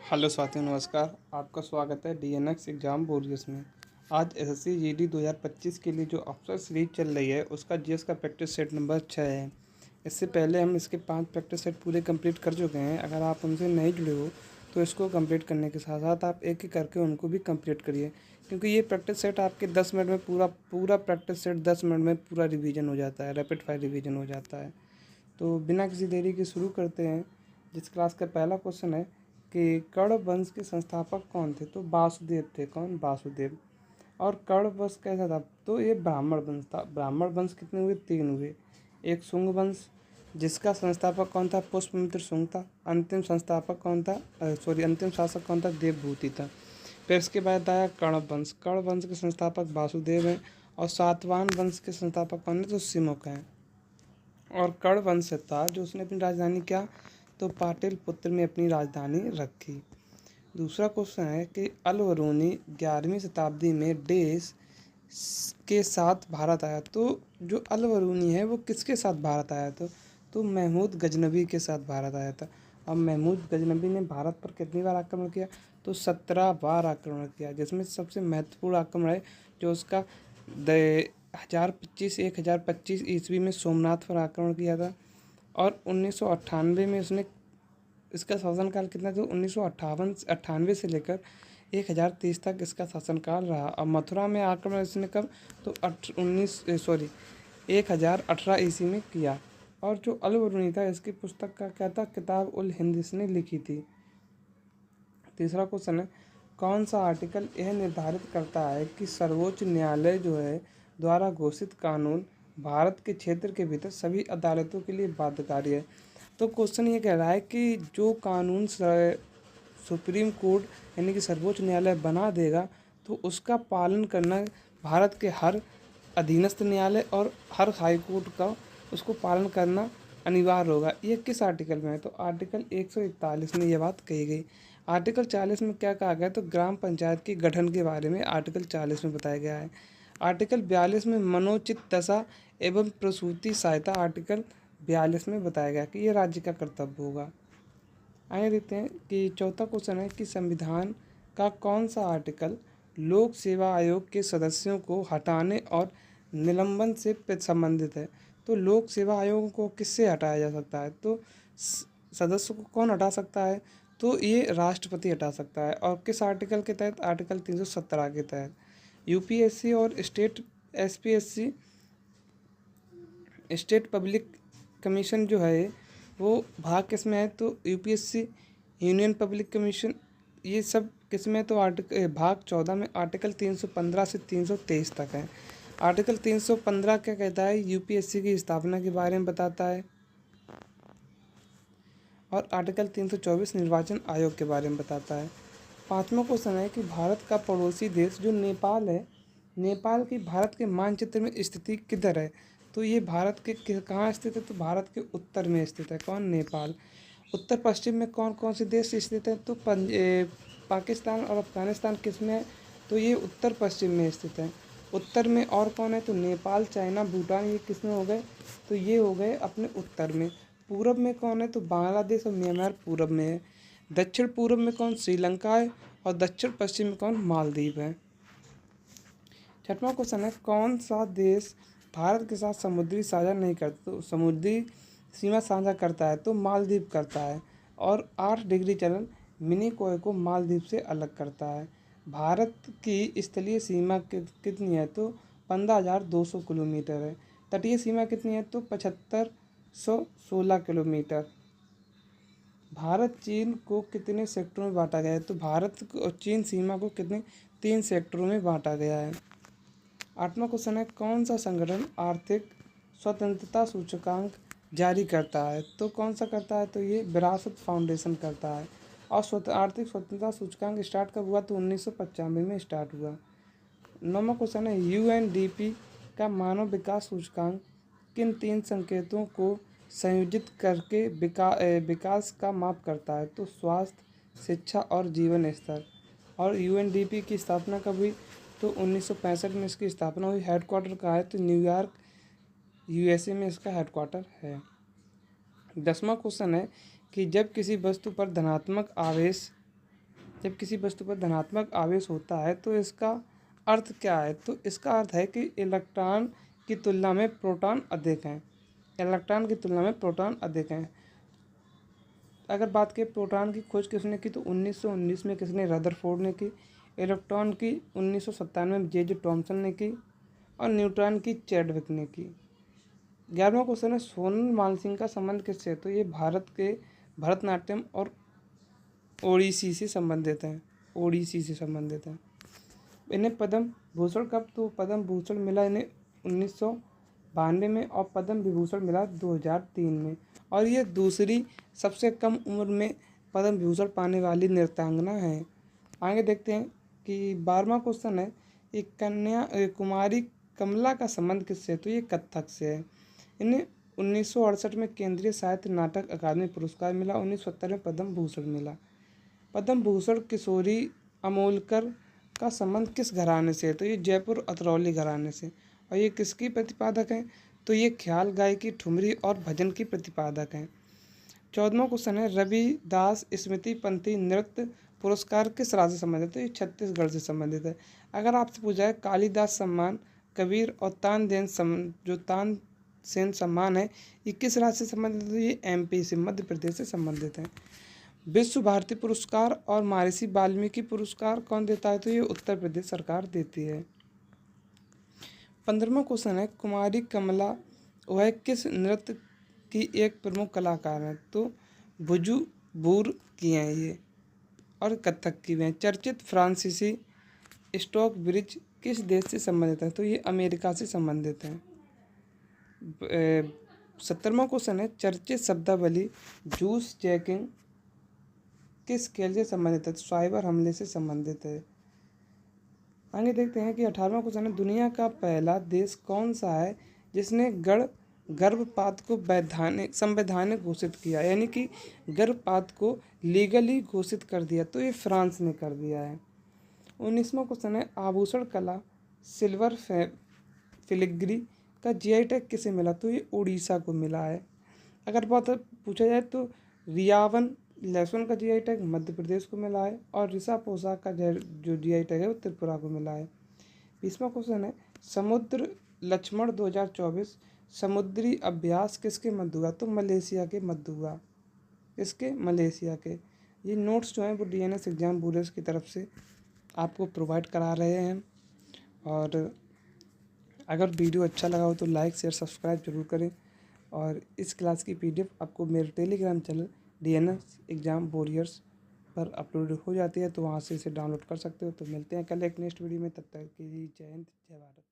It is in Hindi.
हेलो साथियों, नमस्कार। आपका स्वागत है डीएनएक्स एग्ज़ाम वॉरियर्स में। आज एसएससी जीडी 2025 के लिए जो अफसर सीरीज चल रही है उसका जीएस का प्रैक्टिस सेट नंबर 6 है। इससे पहले हम इसके 5 प्रैक्टिस सेट पूरे कंप्लीट कर चुके हैं। अगर आप उनसे नहीं जुड़े हो तो इसको कंप्लीट करने के साथ साथ आप एक एक करके उनको भी कंप्लीट करिए, क्योंकि ये प्रैक्टिस सेट आपके 10 मिनट में पूरा प्रैक्टिस सेट 10 मिनट में पूरा रिवीजन हो जाता है, रैपिड फायर रिवीजन हो जाता है। तो बिना किसी देरी के शुरू करते हैं। जिस क्लास का पहला क्वेश्चन है कि कर्ण वंश के संस्थापक कौन थे? तो वासुदेव थे। कौन? वासुदेव। और कर्ण वंश कैसा था? तो ये ब्राह्मण वंश था। ब्राह्मण वंश कितने हुए? 3 हुए। एक शुंग वंश, जिसका संस्थापक कौन था? पुष्पमित्र शुंग था। अंतिम संस्थापक कौन था? अंतिम शासक कौन था? देवभूति था। फिर इसके बाद आया कर्ण वंश। कर्ण वंश के संस्थापक वासुदेव हैं। और सातवाहन वंश के संस्थापक कौन है? तो सिमुक हैं। और कर्ण वंश था जो उसने अपनी राजधानी क्या? तो पाटलिपुत्र में अपनी राजधानी रखी। दूसरा क्वेश्चन है कि अल-बरूनी 11वीं शताब्दी में देश के साथ भारत आया। तो जो अल-बरूनी है वो किसके साथ भारत आया था? तो महमूद गजनबी के साथ भारत आया था। अब महमूद गजनबी ने भारत पर कितनी बार आक्रमण किया? तो 17 बार आक्रमण किया, जिसमें सबसे महत्वपूर्ण आक्रमण है जो उसका 1025 ईस्वी में सोमनाथ पर आक्रमण किया था। और 1998 में उसने, इसका शासनकाल कितना था? 1998 से लेकर 1030 तक इसका शासनकाल रहा। अब मथुरा में आक्रमण इसने कब? तो 1018 ईस्वी में किया। और जो अल-बरूनी था इसकी पुस्तक का क्या था? किताब उल हिंद इसने लिखी थी। तीसरा क्वेश्चन है, कौन सा आर्टिकल यह निर्धारित करता है कि सर्वोच्च न्यायालय जो है द्वारा घोषित कानून भारत के क्षेत्र के भीतर सभी अदालतों के लिए बाध्यकारी है? तो क्वेश्चन ये कह रहा है कि जो कानून सुप्रीम कोर्ट यानी कि सर्वोच्च न्यायालय बना देगा तो उसका पालन करना भारत के हर अधीनस्थ न्यायालय और हर हाई कोर्ट का उसको पालन करना अनिवार्य होगा। ये किस आर्टिकल में है? तो आर्टिकल 141 में ये बात कही गई। आर्टिकल 40 में क्या कहा गया? तो ग्राम पंचायत के गठन के बारे में आर्टिकल 40 में बताया गया है। आर्टिकल 42 में मनोचित दशा एवं प्रसूति सहायता आर्टिकल 42 में बताया गया कि ये राज्य का कर्तव्य होगा। आगे देखते हैं कि चौथा क्वेश्चन है कि संविधान का कौन सा आर्टिकल लोक सेवा आयोग के सदस्यों को हटाने और निलंबन से संबंधित है? तो लोक सेवा आयोग को किससे हटाया जा सकता है? तो सदस्य को कौन हटा सकता है? तो ये राष्ट्रपति हटा सकता है। और किस आर्टिकल के तहत? आर्टिकल 317 के तहत। यूपीएससी और एसपीएससी स्टेट पब्लिक कमीशन जो है वो भाग किस में है? तो यूपीएससी, यूनियन पब्लिक कमीशन, ये सब किस में? तो भाग 14 में आर्टिकल 315 से 323 तक है। आर्टिकल 315 क्या कहता है? यूपीएससी की स्थापना के बारे में बताता है। और आर्टिकल 324 निर्वाचन आयोग के बारे में बताता है। पाँचवा क्वेश्चन है कि भारत का पड़ोसी देश जो नेपाल है, नेपाल की भारत के मानचित्र में स्थिति किधर है? तो ये भारत के कहाँ स्थित है? तो भारत के उत्तर में स्थित है। कौन? नेपाल। उत्तर पश्चिम में कौन कौन से देश स्थित है? तो पाकिस्तान और अफगानिस्तान किस में है? तो ये उत्तर पश्चिम में स्थित है। उत्तर में और कौन है? तो नेपाल, चाइना, भूटान, ये किस में हो गए? तो ये हो गए अपने उत्तर में। पूरब में कौन है? तो बांग्लादेश और म्यांमार पूरब में है। दक्षिण पूर्व में कौन? श्रीलंका है। और दक्षिण पश्चिम में कौन? मालदीव है। छठवां क्वेश्चन है, कौन सा देश भारत के साथ समुद्री साझा नहीं करता? तो समुद्री सीमा साझा करता है तो मालदीव करता है। और 8 डिग्री चलन मिनिकॉय को मालदीव से अलग करता है। भारत की स्थलीय सीमा कितनी है? तो 15,200 किलोमीटर है। तटीय सीमा कितनी है? तो 7516 किलोमीटर। भारत चीन को कितने सेक्टरों में बांटा गया है? तो भारत और चीन सीमा को कितने? 3 सेक्टरों में बांटा गया है। आठवां क्वेश्चन है, कौन सा संगठन आर्थिक स्वतंत्रता सूचकांक जारी करता है? तो कौन सा करता है? तो ये विरासत फाउंडेशन करता है। और आर्थिक स्वतंत्रता सूचकांक स्टार्ट कब हुआ? तो 1995 में स्टार्ट हुआ। नौवां क्वेश्चन है, यूएनडीपी का मानव विकास सूचकांक किन 3 संकेतों को संयोजित करके विकास का माप करता है? तो स्वास्थ्य, शिक्षा और जीवन स्तर। और यूएनडीपी की स्थापना कब हुई? तो 1965 में इसकी स्थापना हुई। हेडक्वार्टर कहाँ है? तो न्यूयॉर्क, यूएसए में इसका हेडक्वार्टर है। 10वां क्वेश्चन है कि जब किसी वस्तु पर धनात्मक आवेश जब किसी वस्तु पर धनात्मक आवेश होता है तो इसका अर्थ क्या है? तो इसका अर्थ है कि इलेक्ट्रॉन की तुलना में प्रोटॉन अधिक हैं। इलेक्ट्रॉन की तुलना में प्रोटॉन अधिक हैं। अगर बात करें प्रोटॉन की खोज किसने की, तो 1919 में किसने? रदरफोर्ड ने की। इलेक्ट्रॉन की 1997 में जे टॉमसन ने की। और न्यूट्रॉन की चैडविक ने की। 11वां क्वेश्चन है, सोनल मानसिंह का संबंध किससे है? तो ये भारत के भरतनाट्यम और ओडिसी से संबंधित हैं। ओडिसी से संबंधित हैं। इन्हें पद्म भूषण कब? तो पद्म भूषण मिला इन्हें 1992 में और पद्म विभूषण मिला 2003 में। और ये दूसरी सबसे कम उम्र में पद्म विभूषण पाने वाली नृत्यांगना है। आगे देखते हैं कि 12वां क्वेश्चन है, कुमारी कमला का संबंध किससे है? तो ये कथक से है। इन्हें 1968 में केंद्रीय साहित्य नाटक अकादमी पुरस्कार मिला। 1970 में पद्म भूषण मिला। पद्म भूषण किशोरी अमोलकर का संबंध किस घराने से है? तो ये जयपुर अतरौली घराने से। और ये किसकी प्रतिपादक हैं? तो ये ख्याल गायकी, ठुमरी और भजन की प्रतिपादक हैं। 14वां क्वेश्चन है, रविदास स्मृति पंथी नृत्य पुरस्कार किस राज्य से संबंधित है? तो ये छत्तीसगढ़ से संबंधित है। अगर आपसे पूछा है कालिदास सम्मान, कबीर और तानसेन सम्मान है, ये किस राज्य से संबंधित है? तो ये MP से, मध्य प्रदेश से संबंधित है। विश्व भारती पुरस्कार और महर्षि वाल्मीकि पुरस्कार कौन देता है? तो ये उत्तर प्रदेश सरकार देती है। 15वां क्वेश्चन है, कुमारी कमला वह किस नृत्य की एक प्रमुख कलाकार है? तो भुजुबुर की हैं ये और कथक की भी हैं। चर्चित फ्रांसीसी स्टॉक ब्रिज किस देश से संबंधित है? तो ये अमेरिका से संबंधित है। 17वां क्वेश्चन है, चर्चित शब्दावली जूस जैकिंग किस खेल से संबंधित है? साइबर हमले से संबंधित है। आगे देखते हैं कि 18वां क्वेश्चन है, दुनिया का पहला देश कौन सा है जिसने गर्भपात को संवैधानिक घोषित किया, यानी कि गर्भपात को लीगली घोषित कर दिया? तो ये फ्रांस ने कर दिया है। 19वां क्वेश्चन है, आभूषण कला सिल्वर फिलिग्री का GI टैग किसे मिला? तो ये उड़ीसा को मिला है। अगर बात पूछा जाए तो रियावन लहसुन का GI टैग मध्य प्रदेश को मिला है और रिसा पोशाक का जो GI टैग है वो त्रिपुरा को मिला है। 20वां क्वेश्चन है, समुद्र लक्ष्मण 2024 समुद्री अभ्यास किसके मध्य हुआ? तो मलेशिया के मध्य हुआ। इसके मलेशिया के। ये नोट्स जो हैं वो DNS एग्जाम ब्यूरो की तरफ से आपको प्रोवाइड करा रहे हैं। और अगर वीडियो अच्छा लगा हो तो लाइक शेयर सब्सक्राइब जरूर करें। और इस क्लास की PDF आपको मेरे Telegram channel DNS exam warriors पर अपलोड हो जाती है, तो वहाँ से इसे डाउनलोड कर सकते हो। तो मिलते हैं कल एक नेक्स्ट वीडियो में, तब तक के लिए जय हिंद जय भारत।